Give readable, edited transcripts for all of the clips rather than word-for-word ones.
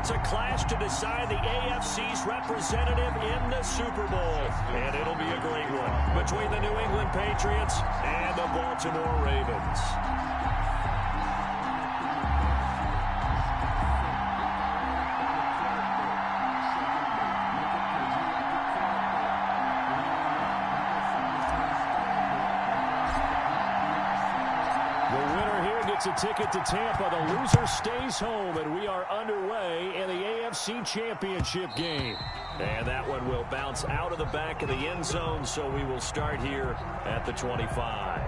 It's a clash to decide the AFC's representative in the Super Bowl. And it'll be a great one between the New England Patriots and the Baltimore Ravens. A ticket to Tampa. The loser stays home, and we are underway in the AFC Championship game. And that one will bounce out of the back of the end zone, so we will start here at the 25.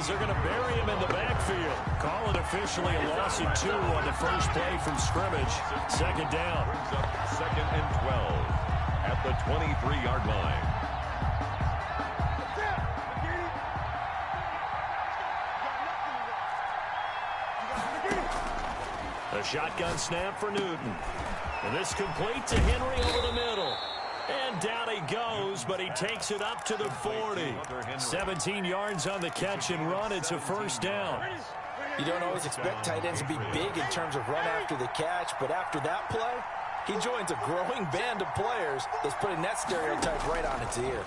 They're going to bury him in the backfield. Call it officially a loss of 2 on the first play from scrimmage. Second down. Second and 12 at the 23-yard line. A shotgun snap for Newton. And this complete to Henry over the middle. And down he goes, but he takes it up to the 40. 17 yards on the catch and run. It's a first down. You don't always expect tight ends to be big in terms of run after the catch, but after that play, he joins a growing band of players that's putting that stereotype right on its ear.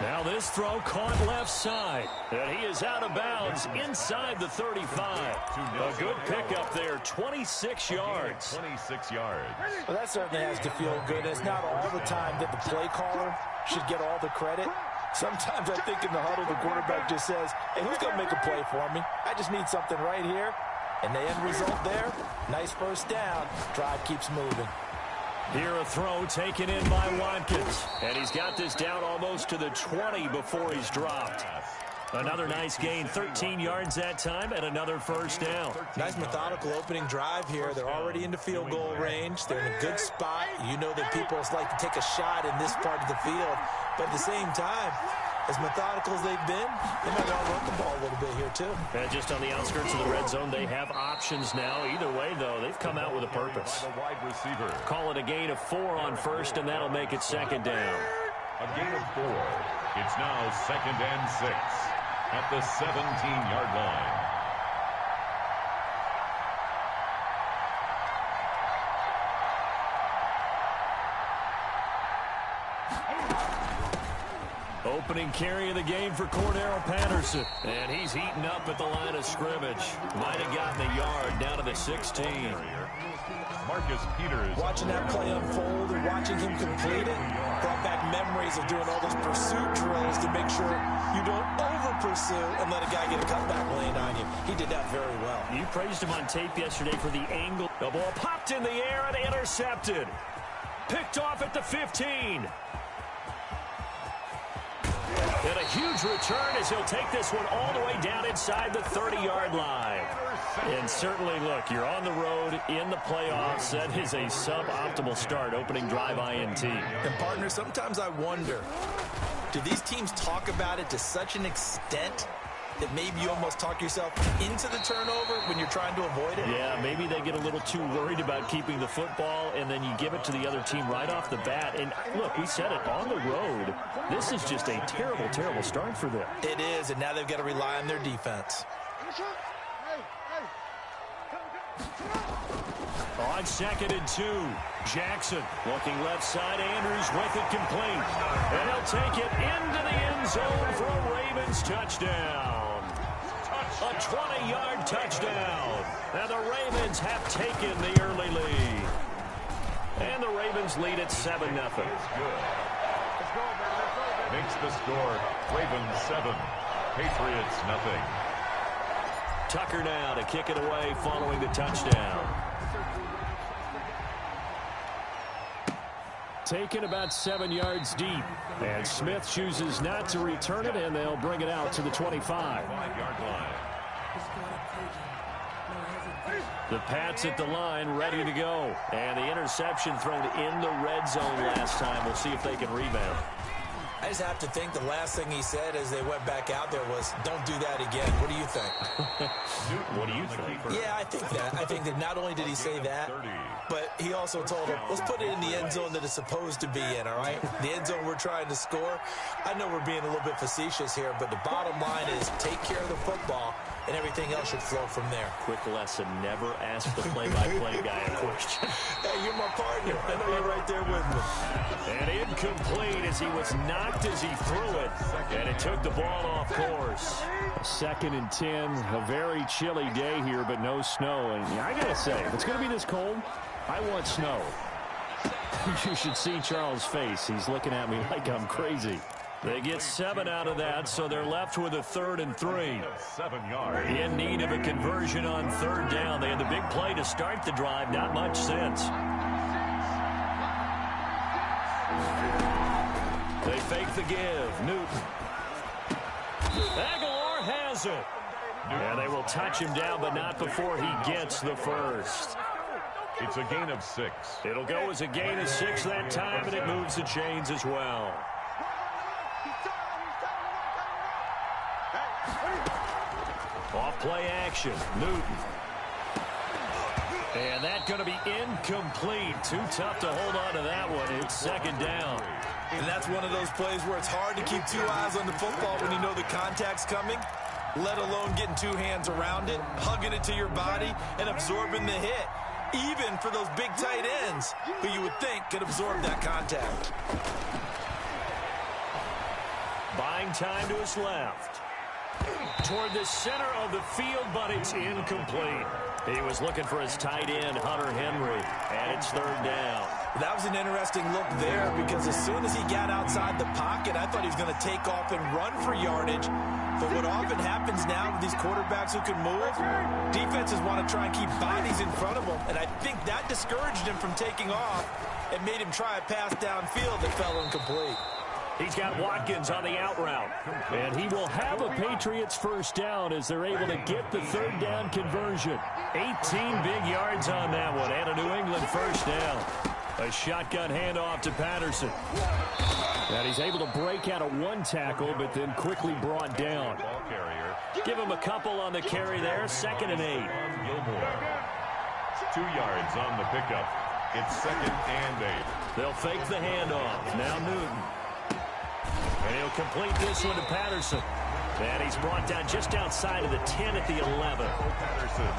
Now this throw caught left side. And he is out of bounds inside the 35. A good pickup there, 26 yards. 26 yards. Well, that certainly has to feel good. It's not all the time that the play caller should get all the credit. Sometimes I think in the huddle, the quarterback just says, hey, who's going to make a play for me? I just need something right here. And the end result there, nice first down. Drive keeps moving. Here a throw taken in by Watkins. And he's got this down almost to the 20 before he's dropped. Another nice gain, 13 yards that time, and another first down. Nice methodical opening drive here. They're already into field goal range. They're in a good spot. You know that people like to take a shot in this part of the field. But at the same time, as methodical as they've been, they might want to run the ball a little bit here, too. And just on the outskirts of the red zone, they have options now. Either way, though, they've come out with a purpose. Wide receiver. Call it a gain of 4 on first, and that'll make it second down. A gain of 4. It's now second and 6 at the 17-yard line. Opening carry of the game for Cordero Patterson. And he's heating up at the line of scrimmage. Might have gotten a yard down to the 16. Marcus Peters. Watching that play unfold and watching him complete it brought back memories of doing all those pursuit drills to make sure you don't over-pursue and let a guy get a cutback lane on you. He did that very well. You praised him on tape yesterday for the angle. The ball popped in the air and intercepted. Picked off at the 15. And a huge return as he'll take this one all the way down inside the 30-yard line. And certainly, look, you're on the road in the playoffs. That is a suboptimal start, opening drive INT. And, partner, sometimes I wonder, do these teams talk about it to such an extent that maybe you almost talk yourself into the turnover when you're trying to avoid it? Yeah, maybe they get a little too worried about keeping the football, and then you give it to the other team right off the bat. And, look, we said it, on the road, this is just a terrible, terrible start for them. It is, and now they've got to rely on their defense. On second and 2, Jackson looking left side. Andrews with it complete. And he'll take it into the end zone for a Ravens touchdown. A 20-yard touchdown. And the Ravens have taken the early lead. And the Ravens lead at 7-0. Makes the score Ravens 7, Patriots nothing. Tucker now to kick it away following the touchdown. Taken about 7 yards deep. And Smith chooses not to return it, and they'll bring it out to the 25. The Pats at the line, ready to go. And the interception thrown in the red zone last time. We'll see if they can rebound. I just have to think the last thing he said as they went back out there was, don't do that again. What do you think? What do you think? Yeah, I think that. I think that not only did he say that, but he also told him, let's put it in the end zone that it's supposed to be in, all right? The end zone we're trying to score. I know we're being a little bit facetious here, but the bottom line is take care of the football, and everything else should flow from there. Quick lesson, never ask the play-by-play guy a question. Hey, you're my partner. I know you're right there with me. And incomplete as he was knocked as he threw it, and it took the ball off course. 2nd and 10, a very chilly day here, but no snow. And I got to say, if it's going to be this cold, I want snow. You should see Charles' face. He's looking at me like I'm crazy. They get 7 out of that, so they're left with a 3rd and 3. 7 yards. In need of a conversion on 3rd down. They had the big play to start the drive, not much since. They fake the give. Newton. Aguilar has it. Yeah, they will touch him down, but not before he gets the first. It's a gain of 6. It'll go as a gain of 6 that time, and it moves the chains as well. Off play action. Newton. And that's going to be incomplete. Too tough to hold on to that one. It's 2nd down. And that's one of those plays where it's hard to keep 2 eyes on the football when you know the contact's coming, let alone getting 2 hands around it, hugging it to your body, and absorbing the hit, even for those big tight ends who you would think could absorb that contact. Buying time to his left. Toward the center of the field, but it's incomplete. He was looking for his tight end, Hunter Henry, and it's 3rd down. That was an interesting look there because as soon as he got outside the pocket, I thought he was going to take off and run for yardage. But what often happens now with these quarterbacks who can move, defenses want to try and keep bodies in front of them, and I think that discouraged him from taking off and made him try a pass downfield that fell incomplete. He's got Watkins on the out route, and he will have a Patriots first down as they're able to get the 3rd down conversion. 18 big yards on that one, and a New England first down. A shotgun handoff to Patterson. And he's able to break out of 1 tackle, but then quickly brought down. Give him a couple on the carry there, 2nd and 8. Gilmore. 2 yards on the pickup. It's 2nd and 8. They'll fake the handoff. Now Newton. And he'll complete this one to Patterson. And he's brought down just outside of the 10 at the 11.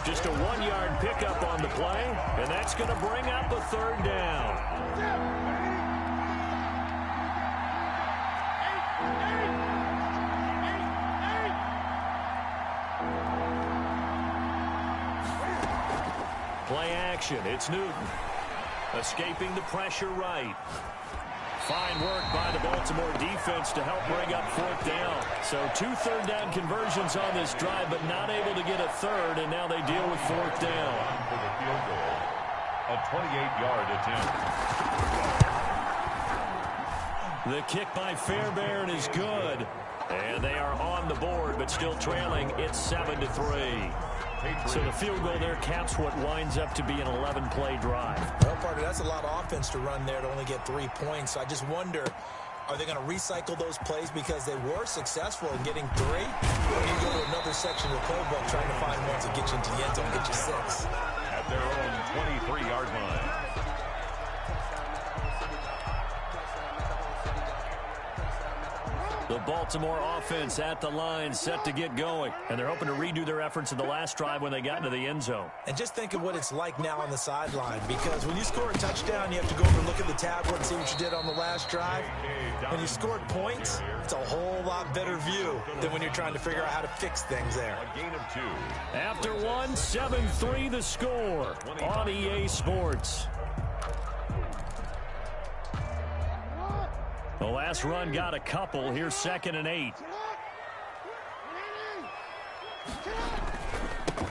Just a 1-yard pickup on the play, and that's going to bring up a 3rd down. Play action. It's Newton. Escaping the pressure right. Fine work by the Baltimore defense to help bring up 4th down. So 2 3rd down conversions on this drive, but not able to get a 3rd, and now they deal with 4th down. For the field goal, a 28-yard attempt. The kick by Fairbairn is good. And they are on the board, but still trailing. It's 7-3. So the field goal there caps what winds up to be an 11-play drive. Well, partner, that's a lot of offense to run there to only get 3 points. So I just wonder, are they going to recycle those plays because they were successful in getting 3? Or do you go to another section of the playbook trying to find ones that get you into the end zone, get you 6? At their own 23-yard line. The Baltimore offense at the line, set to get going. And they're hoping to redo their efforts in the last drive when they got into the end zone. And just think of what it's like now on the sideline, because when you score a touchdown, you have to go over and look at the tablet and see what you did on the last drive. When you scored points, it's a whole lot better view than when you're trying to figure out how to fix things there. A gain of 2. After 7-3 the score on EA Sports. The last run got a couple. Here's 2nd and 8.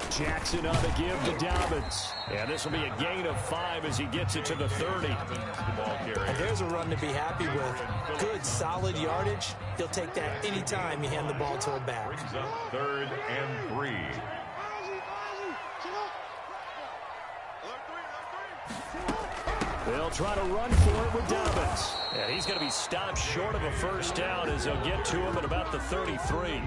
Jackson on the give to Dobbins. And this will be a gain of 5 as he gets it to the 30. And there's a run to be happy with. Good, solid yardage. He'll take that anytime you hand the ball to him back. Brings up 3rd and 3. They'll try to run for it with Dobbins. And he's going to be stopped short of a first down as they'll get to him at about the 33.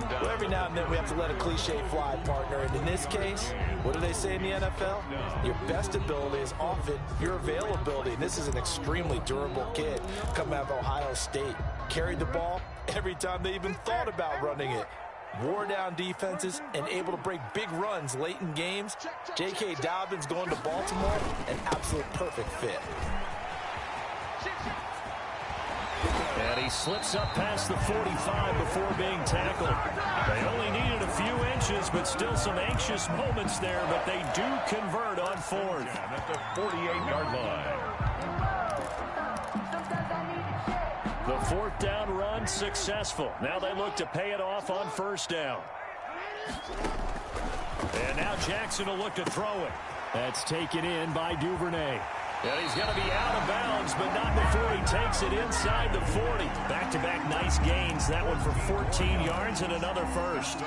Well, every now and then we have to let a cliche fly, partner. And in this case, what do they say in the NFL? Your best ability is often your availability. And this is an extremely durable kid coming out of Ohio State. Carried the ball every time they even thought about running it. Wore down defenses and able to break big runs late in games. J.K. Dobbins going to Baltimore, an absolute perfect fit. And he slips up past the 45 before being tackled. They only needed a few inches, but still some anxious moments there, but they do convert on fourth. At the 48-yard line. The fourth down run successful. Now they look to pay it off on first down. And now Jackson will look to throw it. That's taken in by Duvernay. And he's going to be out of bounds, but not before he takes it inside the 40. Back-to-back nice gains. That one for 14 yards and another first.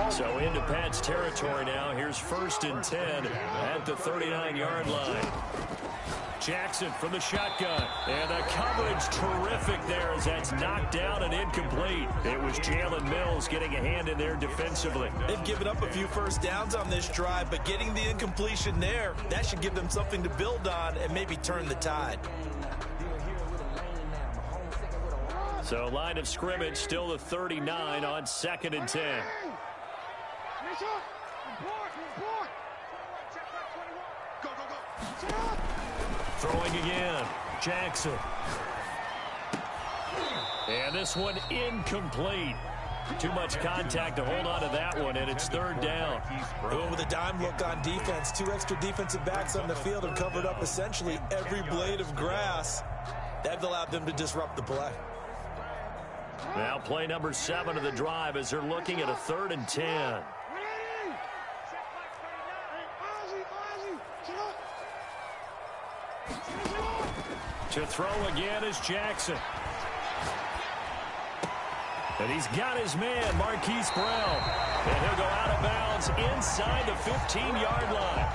So into Pat's territory now. Here's 1st and 10 at the 39-yard line. Jackson from the shotgun. And the coverage terrific there as that's knocked down and incomplete. It was Jalen Mills getting a hand in there defensively. They've given up a few first downs on this drive, but getting the incompletion there, that should give them something to build on and maybe turn the tide. So line of scrimmage still the 39 on 2nd and 10. Throwing again, Jackson. And this one incomplete. Too much contact to hold on to that one, and it's 3rd down. With a dime look on defense, 2 extra defensive backs on the field have covered up essentially every blade of grass. That allowed them to disrupt the play. Now play number 7 of the drive as they're looking at a 3rd and 10. To throw again is Jackson. And he's got his man, Marquise Brown. And he'll go out of bounds inside the 15-yard line.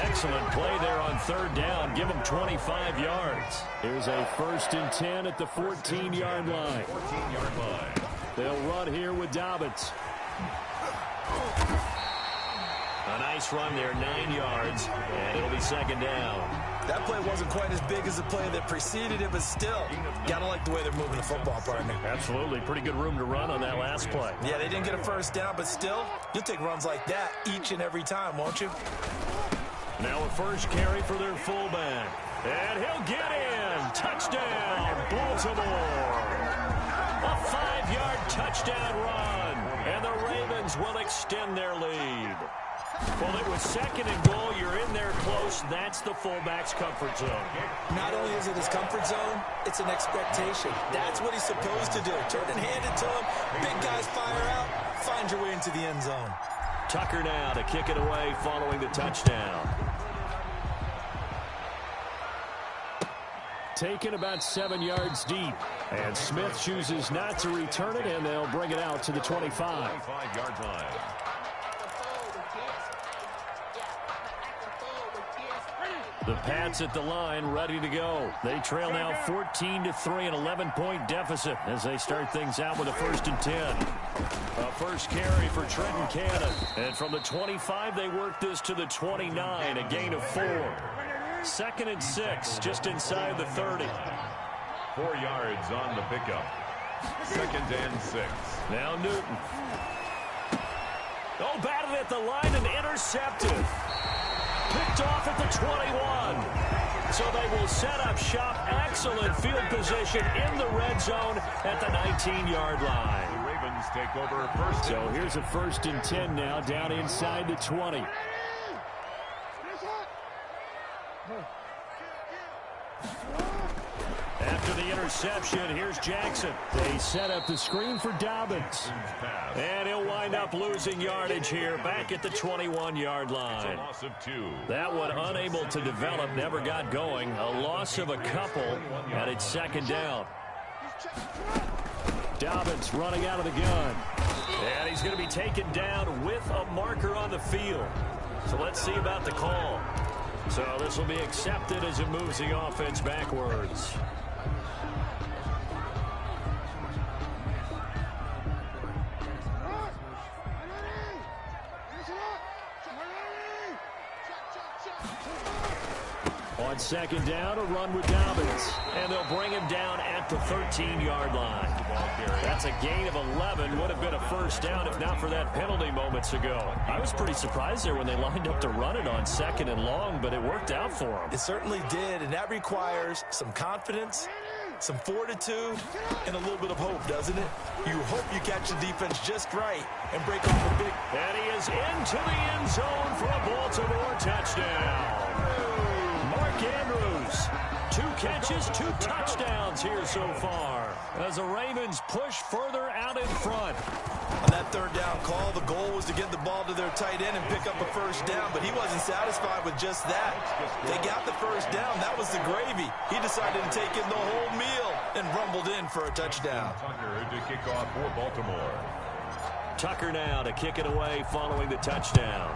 Excellent play there on 3rd down. Give him 25 yards. Here's a 1st and 10 at the 14-yard line. 14-yard line. They'll run here with Dobbins. A nice run there, 9 yards, and it'll be 2nd down. That play wasn't quite as big as the play that preceded it, but still, gotta like the way they're moving the football, partner. Absolutely. Pretty good room to run on that last play. Yeah, they didn't get a first down, but still, you'll take runs like that each and every time, won't you? Now a first carry for their fullback. And he'll get in. Touchdown, Baltimore. A 5-yard touchdown run. And the Ravens will extend their lead. Well, it was 2nd and goal. You're in there close. That's the fullback's comfort zone. Not only is it his comfort zone, it's an expectation. That's what he's supposed to do. Turn and hand it to him. Big guys fire out. Find your way into the end zone. Tucker now to kick it away following the touchdown. Taken about 7 yards deep. And Smith chooses not to return it, and they'll bring it out to the 25. 25-yard line. The Pats at the line, ready to go. They trail now 14-3, an 11-point deficit as they start things out with a 1st and 10. A first carry for Trenton Cannon. And from the 25, they work this to the 29, a gain of 4. 2nd and 6, just inside the 30. 4 yards on the pickup. 2nd and 6. Now Newton. Oh, batted at the line and intercepted. Picked off at the 21. So they will set up shop. Excellent field position in the red zone at the 19-yard line. The Ravens take over 1st. So here's a 1st and 10 now down inside the 20. After the interception, here's Jackson. They set up the screen for Dobbins. And he'll wind up losing yardage here back at the 21-yard line. Loss of 2. That one unable to develop, never got going. A loss of a couple, and it's 2nd down. Dobbins running out of the gun. And he's going to be taken down with a marker on the field. So let's see about the call. So this will be accepted as it moves the offense backwards. On second down, a run with Dobbins. And they'll bring him down at the 13-yard line. That's a gain of 11. Would have been a first down if not for that penalty moments ago. I was pretty surprised there when they lined up to run it on second and long, but it worked out for them. It certainly did, and that requires some confidence, some fortitude, and a little bit of hope, doesn't it? You hope you catch the defense just right and break off a big... And he is into the end zone for a Baltimore touchdown. Mark Andrews, 2 catches, 2 touchdowns here so far as the Ravens push further out in front. On that third down call, the goal was to get the ball to their tight end and pick up a first down, but he wasn't satisfied with just that. They got the first down. That was the gravy. He decided to take in the whole meal and rumbled in for a touchdown. Tucker to kick off for Baltimore. Tucker now to kick it away following the touchdown.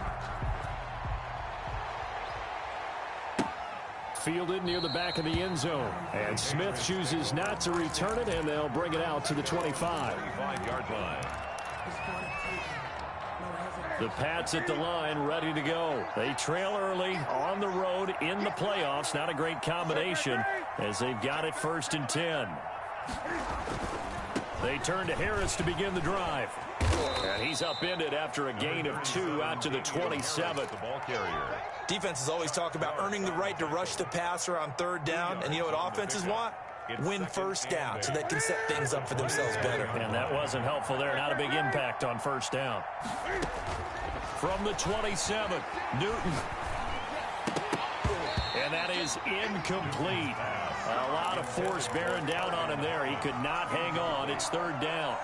Fielded near the back of the end zone. And Smith chooses not to return it, and they'll bring it out to the 25. 25-yard line. The Pats at the line, ready to go. They trail early on the road in the playoffs. Not a great combination as they've got it 1st and 10. They turn to Harris to begin the drive. And he's upended after a gain of 2 out to the 27th. The ball carrier. Defenses always talk about earning the right to rush the passer on third down, and you know what offenses want? Win first down so they can set things up for themselves better. And that wasn't helpful there. Not a big impact on first down. From the 27, Newton. And that is incomplete. A lot of force bearing down on him there. He could not hang on. It's 3rd down.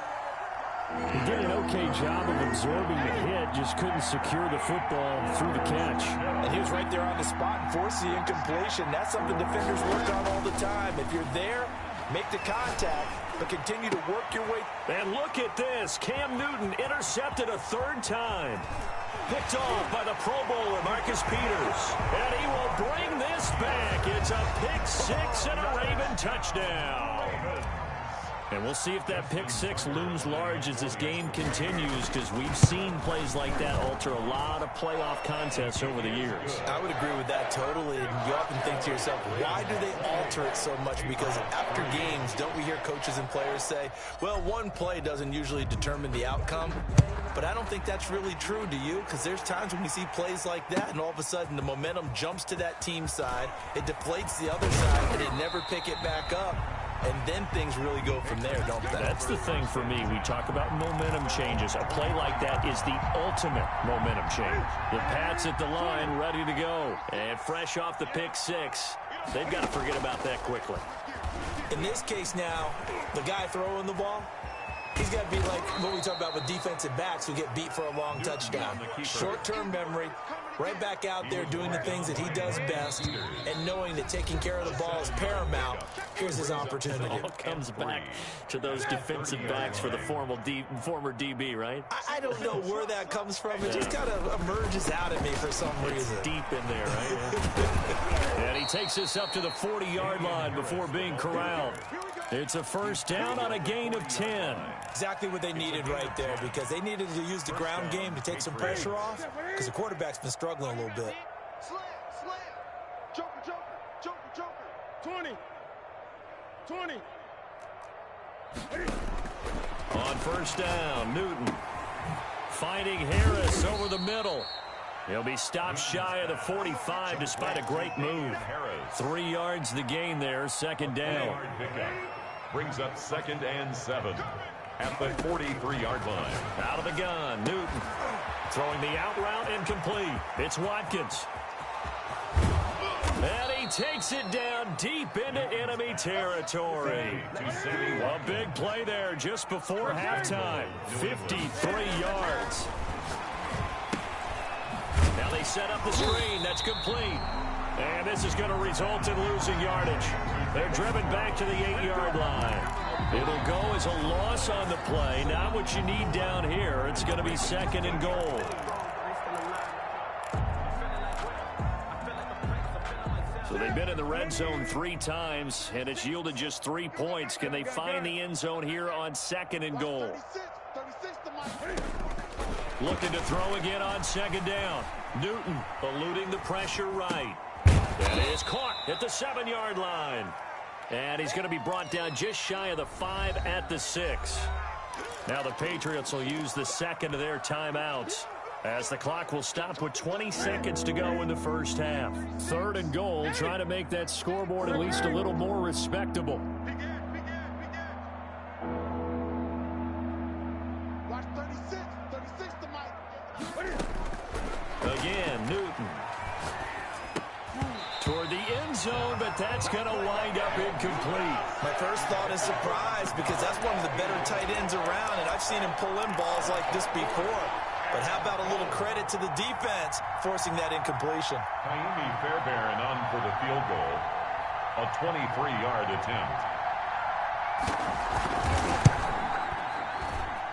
He did an okay job of absorbing the hit, just couldn't secure the football through the catch. And he was right there on the spot and forced the incompletion. That's something defenders work on all the time. If you're there, make the contact, but continue to work your way. And look at this. Cam Newton intercepted a 3rd time. Picked off by the Pro Bowler, Marcus Peters. And he will bring this back. It's a pick 6 and a Raven touchdown. And we'll see if that pick 6 looms large as this game continues, because we've seen plays like that alter a lot of playoff contests over the years. I would agree with that totally. And you often think to yourself, why do they alter it so much? Because after games, don't we hear coaches and players say, well, one play doesn't usually determine the outcome? But I don't think that's really true, do you? Because there's times when we see plays like that, and all of a sudden the momentum jumps to that team side, it deflates the other side, and they never pick it back up. And then things really go from there, don't they? That's the thing for me. We talk about momentum changes. A play like that is the ultimate momentum change. The Pats at the line, ready to go. And fresh off the pick 6, they've got to forget about that quickly. In this case now, the guy throwing the ball, he's got to be like what we talk about with defensive backs who get beat for a long touchdown. Short-term memory, right back out there doing the things that he does best, and knowing that taking care of the ball is paramount. Here's his opportunity. It all comes back to those defensive backs for the former DB, right? I don't know where that comes from. It just kind of emerges out of me for some reason. It's deep in there, right? And he takes this up to the 40-yard line before being corralled. It's a first down on a gain of 10. Exactly what they needed right there, because they needed to use the ground game to take some pressure off, because the quarterback's been struggling a little bit. Slam, joker, 20. On first down, Newton finding Harris over the middle. He'll be stopped shy of the 45 despite a great move. 3 yards the gain there, 2nd down. Brings up 2nd and 7 at the 43-yard line. Out of the gun, Newton throwing the out route incomplete. It's Watkins. And he takes it down deep into enemy territory. A big play there just before halftime. 53 yards. Now they set up the screen. That's complete. And this is going to result in losing yardage. They're driven back to the 8-yard line. It'll go as a loss on the play. Not what you need down here. It's going to be 2nd and goal. Well, they've been in the red zone 3 times, and it's yielded just 3 points. Can they find the end zone here on 2nd and goal? Looking to throw again on 2nd down. Newton eluding the pressure right. And is caught at the 7-yard line. And he's going to be brought down just shy of the 5 at the 6. Now the Patriots will use the second of their timeouts, as the clock will stop with 20 seconds to go in the first half. 3rd and goal, trying to make that scoreboard at least a little more respectable. Watch 36 to Mike. Again, Newton. Toward the end zone, but that's going to wind up incomplete. My first thought is surprise, because that's one of the better tight ends around, and I've seen him pull in balls like this before. But how about a little credit to the defense forcing that incompletion? Kaimi Fairbairn on for the field goal. A 23-yard attempt.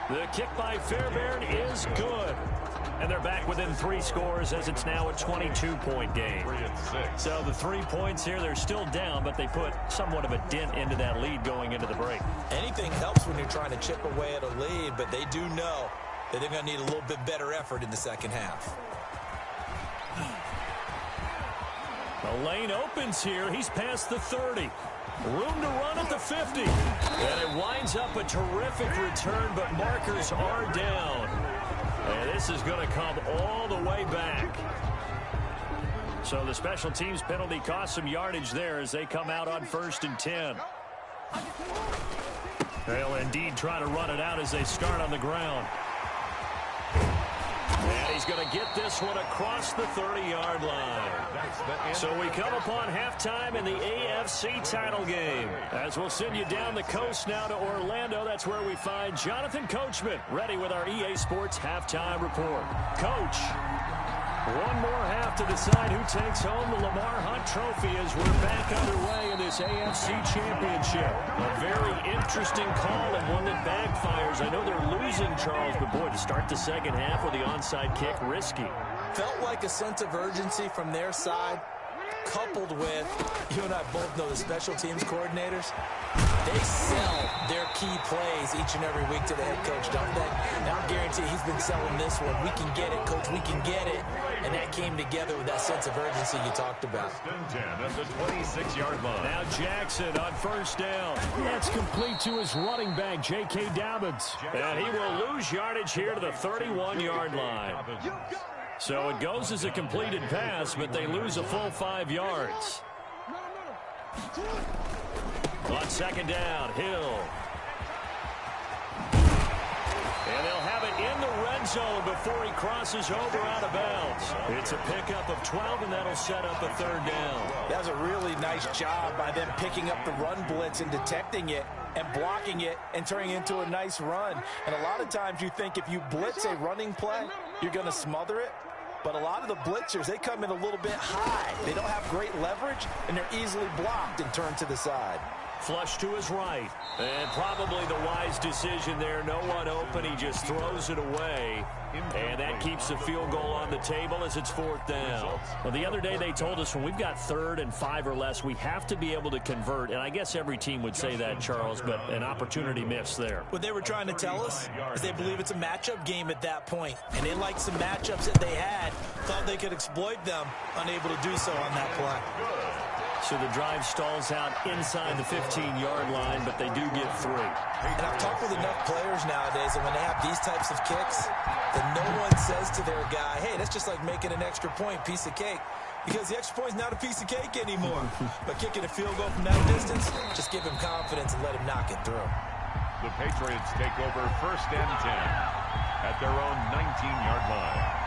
The kick by Fairbairn is good. And they're back within 3 scores, as it's now a 22-point game. 3 at 6. So the 3 points here, they're still down, but they put somewhat of a dent into that lead going into the break. Anything helps when you're trying to chip away at a lead, but they do know that they're going to need a little bit better effort in the second half. The lane opens here. He's past the 30. Room to run at the 50. And it winds up a terrific return, but markers are down. And this is going to come all the way back. So the special teams penalty cost some yardage there as they come out on 1st and 10. They'll indeed try to run it out as they start on the ground. And he's going to get this one across the 30-yard line. So we come upon halftime in the AFC title game. As we'll send you down the coast now to Orlando, that's where we find Jonathan Coachman, ready with our EA Sports halftime report. Coach, one more half to decide who takes home the Lamar Hunt Trophy as we're back underway in this AFC Championship. A very interesting call and one that backfires. I know they're losing, Charles, but boy, to start the second half with the onside kick, risky. Felt like a sense of urgency from their side, coupled with, you and I both know the special teams coordinators, they sell their key plays each and every week to the head coach, don't they? And I'll guarantee he's been selling this one. We can get it, coach, we can get it. And that came together with that sense of urgency you talked about. 10 at the 26-yard line. Now Jackson on 1st down. That's complete to his running back, J.K. Dobbins. And he will lose yardage here to the 31-yard line. So it goes as a completed pass, but they lose a full 5 yards. On 2nd down, Hill. And they'll have it in the red zone before he crosses over out of bounds. It's a pickup of 12, and that'll set up a 3rd down. That was a really nice job by them picking up the run blitz and detecting it and blocking it and turning it into a nice run. And a lot of times you think if you blitz a running play, you're going to smother it. But a lot of the blitzers, they come in a little bit high. They don't have great leverage, and they're easily blocked and turned to the side. Flush to his right. And probably the wise decision there. No one open. He just throws it away. And that keeps the field goal on the table as it's 4th down. Well, the other day they told us when we've got 3rd and 5 or less, we have to be able to convert. And I guess every team would say that, Charles, but an opportunity missed there. What they were trying to tell us is they believe it's a matchup game at that point. And they liked some matchups that they had, thought they could exploit them, unable to do so on that play. So the drive stalls out inside the 15-yard line, but they do get 3. And I've talked with enough players nowadays, and when they have these types of kicks, then no one says to their guy, hey, that's just like making an extra point, piece of cake. Because the extra point is not a piece of cake anymore. But kicking a field goal from that distance, just give him confidence and let him knock it through. The Patriots take over 1st and 10 at their own 19-yard line.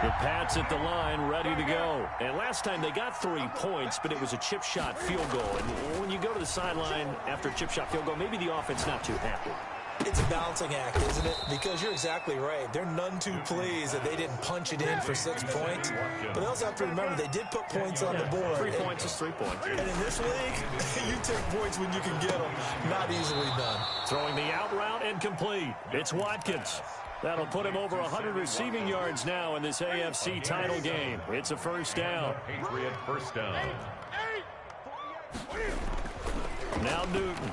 The Pats at the line, ready to go. And last time they got 3 points, but it was a chip shot field goal. And when you go to the sideline after a chip shot field goal, maybe the offense not too happy. It's a balancing act, isn't it? Because you're exactly right. They're none too pleased that they didn't punch it in for 6 points. But they also have to remember they did put points on the board. 3 points is 3 points. And in this league, you take points when you can get them. Not easily done. Throwing the out route and complete. It's Watkins. That'll put him over 100 receiving yards now in this AFC title game. It's a first down. Patriot first down. Now Newton.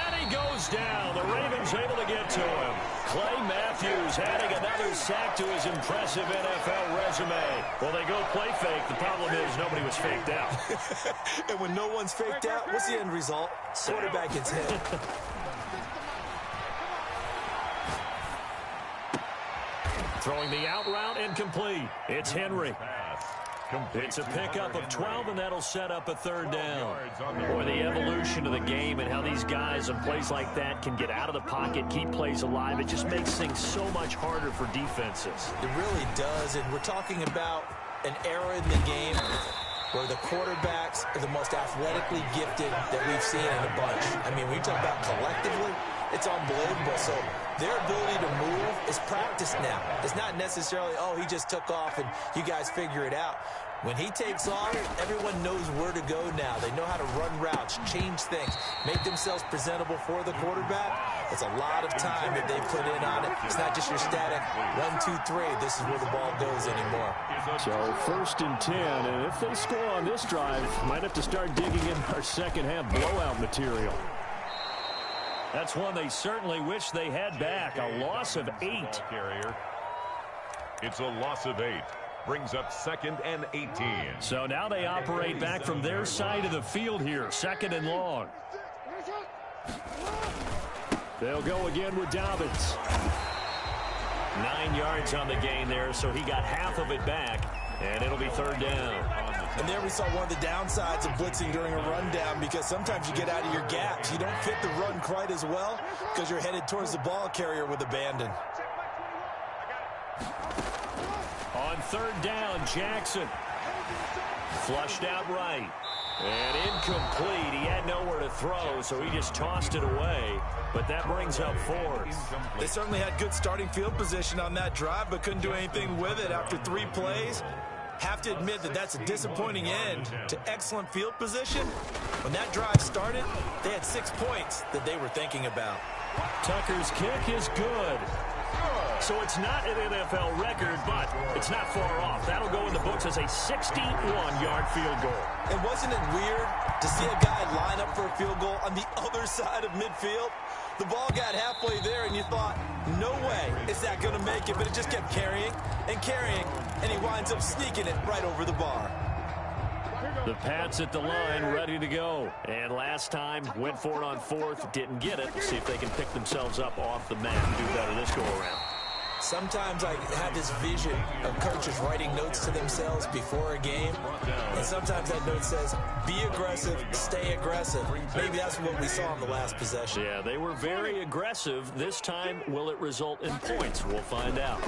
And he goes down. The Ravens able to get to him. Clay Matthews adding another sack to his impressive NFL resume. Well, they go play fake. The problem is nobody was faked out. And when no one's faked out, what's the end result? Quarterback gets hit. Throwing the out route incomplete. It's Henry. It's a pickup of 12, and that'll set up a third down. Boy, the evolution of the game and how these guys on plays like that can get out of the pocket, keep plays alive, it just makes things so much harder for defenses. It really does, and we're talking about an era in the game where the quarterbacks are the most athletically gifted that we've seen in a bunch. I mean, when you talk about collectively, it's unbelievable. So their ability to move is practiced now. It's not necessarily, oh, he just took off and you guys figure it out. When he takes off, everyone knows where to go now. They know how to run routes, change things, make themselves presentable for the quarterback. It's a lot of time that they put in on it. It's not just your static 1, 2, 3. This is where the ball goes anymore. So 1st and 10, and if they score on this drive, might have to start digging in our second half blowout material. That's one they certainly wish they had back. A loss of 8. It's a loss of 8. Brings up 2nd and 18. So now they operate back from their side of the field here. 2nd and long. They'll go again with Dobbins. 9 yards on the gain there, so he got half of it back, and it'll be 3rd down. And there we saw one of the downsides of blitzing during a rundown, because sometimes you get out of your gaps. You don't fit the run quite as well because you're headed towards the ball carrier with abandon. On 3rd down, Jackson. Flushed out right. And incomplete. He had nowhere to throw, so he just tossed it away. But that brings up 4th. They certainly had good starting field position on that drive, but couldn't do anything with it after 3 plays. Have to admit that that's a disappointing end to excellent field position. When that drive started, they had 6 points that they were thinking about. Tucker's kick is good. So it's not an NFL record, but it's not far off. That'll go in the books as a 61-yard field goal. And wasn't it weird to see a guy line up for a field goal on the other side of midfield? The ball got halfway there, and you thought, no way is that going to make it. But it just kept carrying and carrying, and he winds up sneaking it right over the bar. The Pats at the line, ready to go. And last time, went for it on 4th, didn't get it. See if they can pick themselves up off the mat and do better this go-around. Sometimes I have this vision of coaches writing notes to themselves before a game. And sometimes that note says, be aggressive, stay aggressive. Maybe that's what we saw in the last possession. Yeah, they were very aggressive. This time, will it result in points? We'll find out.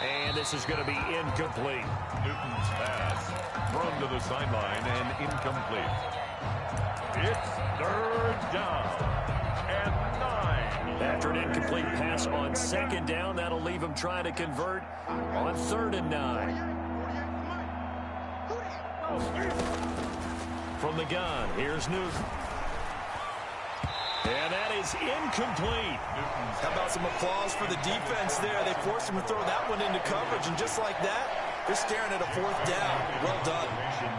And this is going to be incomplete. Newton's pass thrown to the sideline and incomplete. It's 3rd down and 9. After an incomplete pass on 2nd down, that'll leave him trying to convert on 3rd and 9. From the gun, here's Newton. And that is incomplete. How about some applause for the defense there? They forced him to throw that one into coverage, and just like that, they're staring at a 4th down. Well done.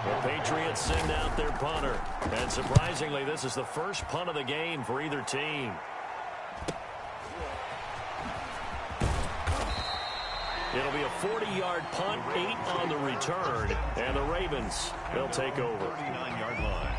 The Patriots send out their punter. And surprisingly, this is the first punt of the game for either team. It'll be a 40-yard punt, 8 on the return. And the Ravens, they'll take over. 39-yard line.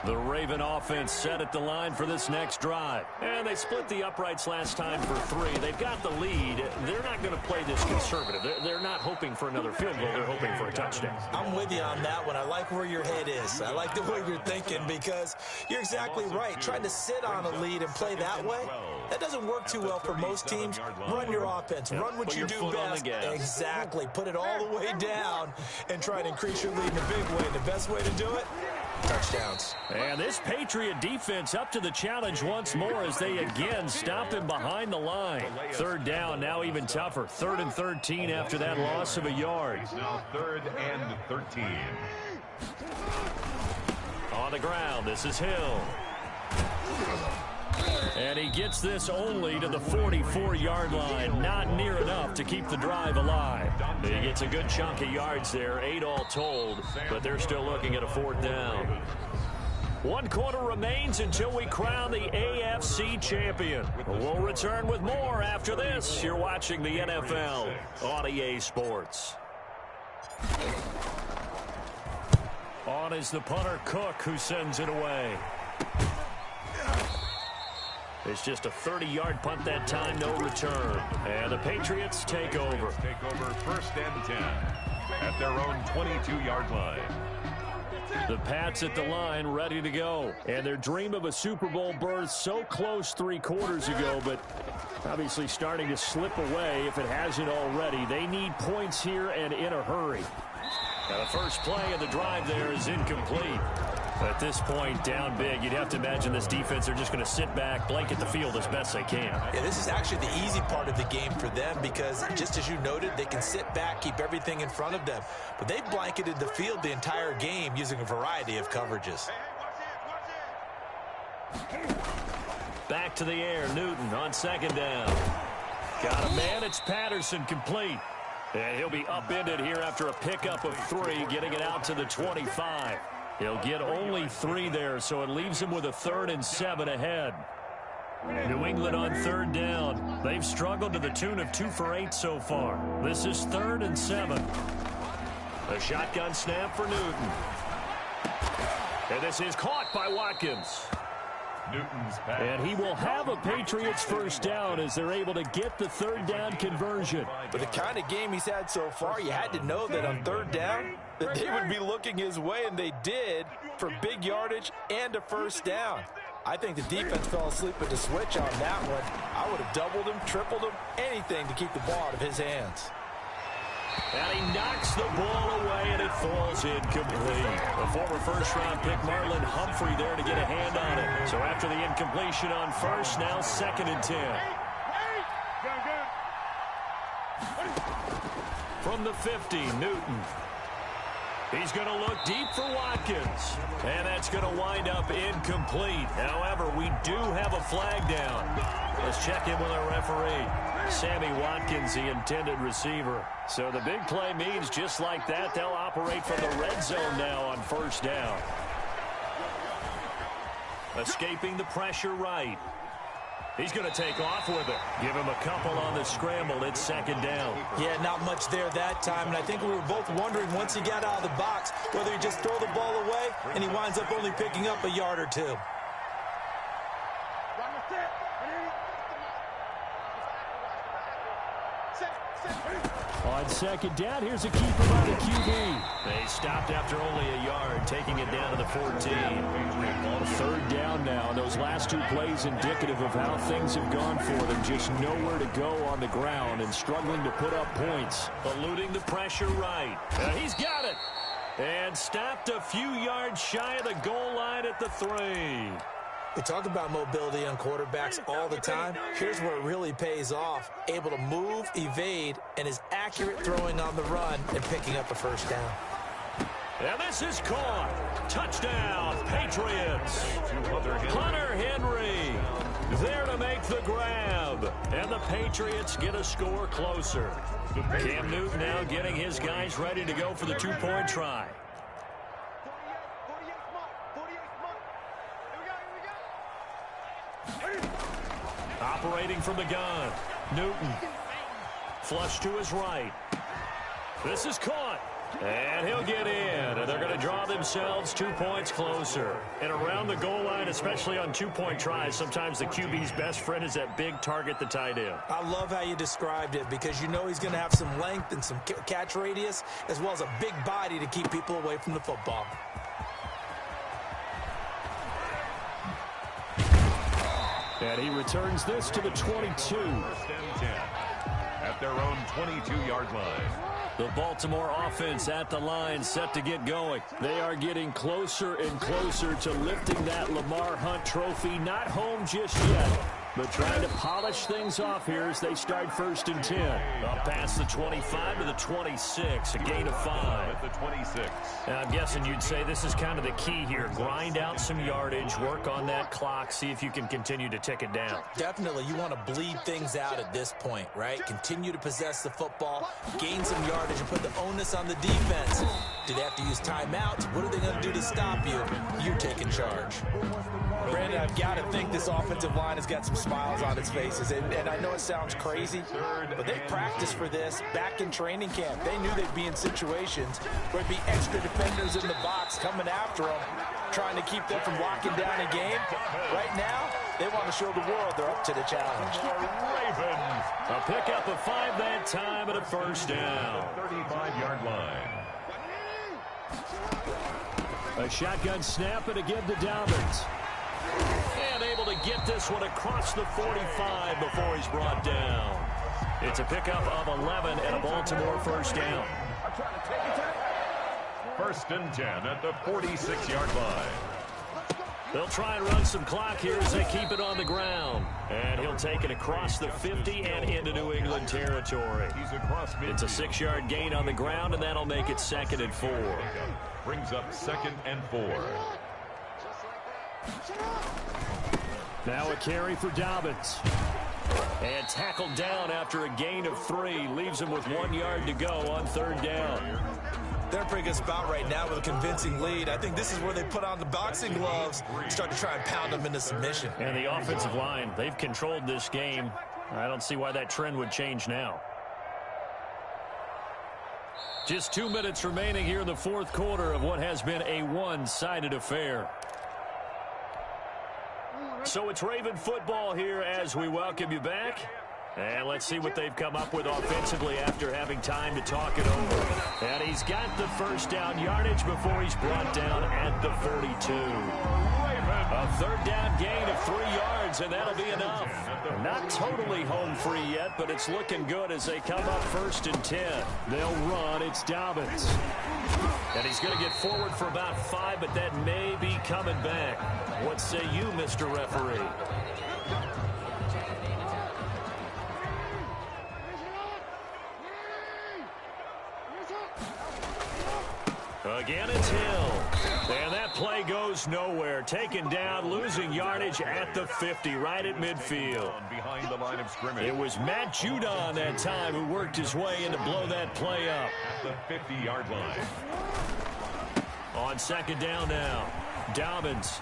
The Raven offense set at the line for this next drive. And they split the uprights last time for 3. They've got the lead. They're not going to play this conservative. They're not hoping for another field goal. They're hoping for a touchdown. I'm with you on that one. I like where your head is. I like the way you're thinking, because you're exactly right. Trying to sit on a lead and play that way, that doesn't work too well for most teams. Run your offense. Run what you do best. Exactly. Put it all the way down and try and increase your lead in a big way. And the best way to do it, touchdowns. And this Patriot defense up to the challenge once more as they again stop him behind the line. Third down, now even tougher. 3rd and 13 after that loss of a yard. Now 3rd and 13. On the ground, this is Hill. And he gets this only to the 44-yard line. Not near enough to keep the drive alive. He gets a good chunk of yards there, 8 all told, but they're still looking at a 4th down. 1 quarter remains until we crown the AFC champion. We'll return with more after this. You're watching the NFL on EA Sports. On is the punter, Cook, who sends it away. It's just a 30-yard punt that time, no return. And the Patriots take over. Take over 1st and 10 at their own 22-yard line. The Pats at the line, ready to go. And their dream of a Super Bowl berth so close 3 quarters ago, but obviously starting to slip away if it hasn't already. They need points here and in a hurry. Now the first play of the drive there is incomplete. At this point, down big, you'd have to imagine this defense are just going to sit back, blanket the field as best they can. Yeah, this is actually the easy part of the game for them because, just as you noted, they can sit back, keep everything in front of them. But they blanketed the field the entire game using a variety of coverages. Back to the air, Newton on 2nd down. Got a man, it's Patterson, complete. And he'll be upended here after a pickup of 3, getting it out to the 25. He'll get only 3 there, so it leaves him with a 3rd and 7 ahead. New England on 3rd down. They've struggled to the tune of 2 for 8 so far. This is 3rd and 7. A shotgun snap for Newton. And this is caught by Watkins. Newton's pass. And he will have a Patriots 1st down as they're able to get the 3rd down conversion. But the kind of game he's had so far, you had to know that on 3rd down, that they would be looking his way, and they did, for big yardage and a 1st down. I think the defense fell asleep at the switch on that one. I would have doubled him, tripled him, anything to keep the ball out of his hands. And he knocks the ball away, and it falls incomplete. The former 1st-round pick, Marlon Humphrey, there to get a hand on it. So after the incompletion on 1st, now 2nd and 10. From the 50, Newton. He's going to look deep for Watkins. And that's going to wind up incomplete. However, we do have a flag down. Let's check in with our referee. Sammy Watkins, the intended receiver. So the big play means just like that, they'll operate from the red zone now on 1st down. Escaping the pressure right. He's going to take off with it. Give him a couple on the scramble. It's 2nd down. Yeah, not much there that time. And I think we were both wondering once he got out of the box whether he just throw the ball away and he winds up only picking up a yard or 2. On 2nd down, here's a keeper by the QB. They stopped after only a yard, taking it down to the 14. 3rd down now. Those last 2 plays indicative of how things have gone for them. Just nowhere to go on the ground and struggling to put up points. Eluding the pressure right. He's got it. And stopped a few yards shy of the goal line at the 3. We talk about mobility on quarterbacks all the time. Here's where it really pays off. Able to move, evade, and is accurate throwing on the run and picking up a 1st down. And this is caught. Touchdown, Patriots. Hunter Henry there to make the grab. And the Patriots get a score closer. Cam Newton now getting his guys ready to go for the 2-point try. Operating from the gun, Newton. Flush to his right. This is caught. And he'll get in. And they're going to draw themselves 2 points closer. And around the goal line, especially on 2-point tries, sometimes the QB's best friend is that big target, the tight end. I love how you described it because you know he's going to have some length and some catch radius as well as a big body to keep people away from the football. And he returns this to the 22. 1st and 10 at their own 22-yard line. The Baltimore offense at the line, set to get going. They are getting closer and closer to lifting that Lamar Hunt trophy. Not home just yet, but trying to polish things off here as they start 1st and 10. Up past the 25 to the 26, a gain of 5. At the 26. And I'm guessing you'd say this is kind of the key here. Grind out some yardage, work on that clock, see if you can continue to tick it down. Definitely, you want to bleed things out at this point, right? Continue to possess the football, gain some yardage, and put the onus on the defense. Do they have to use timeouts? What are they going to do to stop you? You're taking charge. Brandon, I've got to think this offensive line has got some smiles on its faces. And I know it sounds crazy, but they practiced for this back in training camp. They knew they'd be in situations where it'd be extra defenders in the box coming after them, trying to keep them from locking down a game. Right now, they want to show the world they're up to the challenge. Ravens. A pickup of 5 that time and a 1st down. 35-yard line. A shotgun snap and again to Dobbins. And able to get this one across the 45 before he's brought down. It's a pickup of 11 and a Baltimore 1st down. 1st and 10 at the 46-yard line. They'll try and run some clock here as they keep it on the ground. And he'll take it across the 50 and into New England territory. It's a 6-yard gain on the ground, and that'll make it 2nd and 4. Brings up 2nd and 4. Now a carry for Dobbins. And tackled down after a gain of 3. Leaves him with 1 yard to go on 3rd down. They're a pretty good spot right now with a convincing lead. I think this is where they put on the boxing gloves, start to try and pound them into submission. And the offensive line, they've controlled this game. I don't see why that trend would change now. Just 2 minutes remaining here in the 4th quarter of what has been a one-sided affair. So it's Raven football here as we welcome you back. And let's see what they've come up with offensively after having time to talk it over. And he's got the 1st down yardage before he's brought down at the 42. A 3rd down gain of 3 yards, and that'll be enough. Not totally home free yet, but it's looking good as they come up 1st and 10. They'll run. It's Dobbins. And he's going to get forward for about 5, but that may be coming back. What say you, Mr. Referee? Again, it's Hill. And that play goes nowhere. Taken down, losing yardage at the 50, right at midfield. Behind the line of scrimmage. It was Matt Judon that time who worked his way in to blow that play up. At the 50-yard line. On 2nd down now, Dobbins.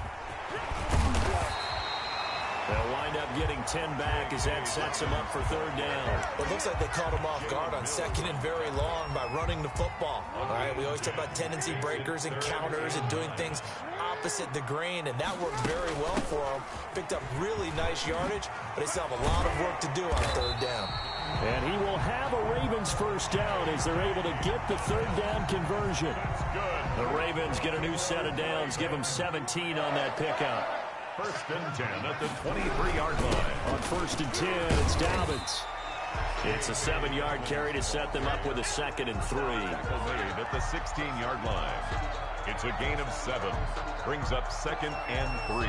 They'll wind up getting 10 back as that sets him up for 3rd down. Well, it looks like they caught him off guard on 2nd and very long by running the football. All right, we always talk about tendency breakers and counters and doing things opposite the grain, and that worked very well for him. Picked up really nice yardage, but they still have a lot of work to do on 3rd down. And he will have a Ravens 1st down as they're able to get the 3rd down conversion. The Ravens get a new set of downs, give them 17 on that pickup. 1st and 10 at the 23-yard line. On 1st and 10, it's Dobbins. It's a 7-yard carry to set them up with a 2nd and 3. At the 16-yard line. It's a gain of 7. Brings up 2nd and 3.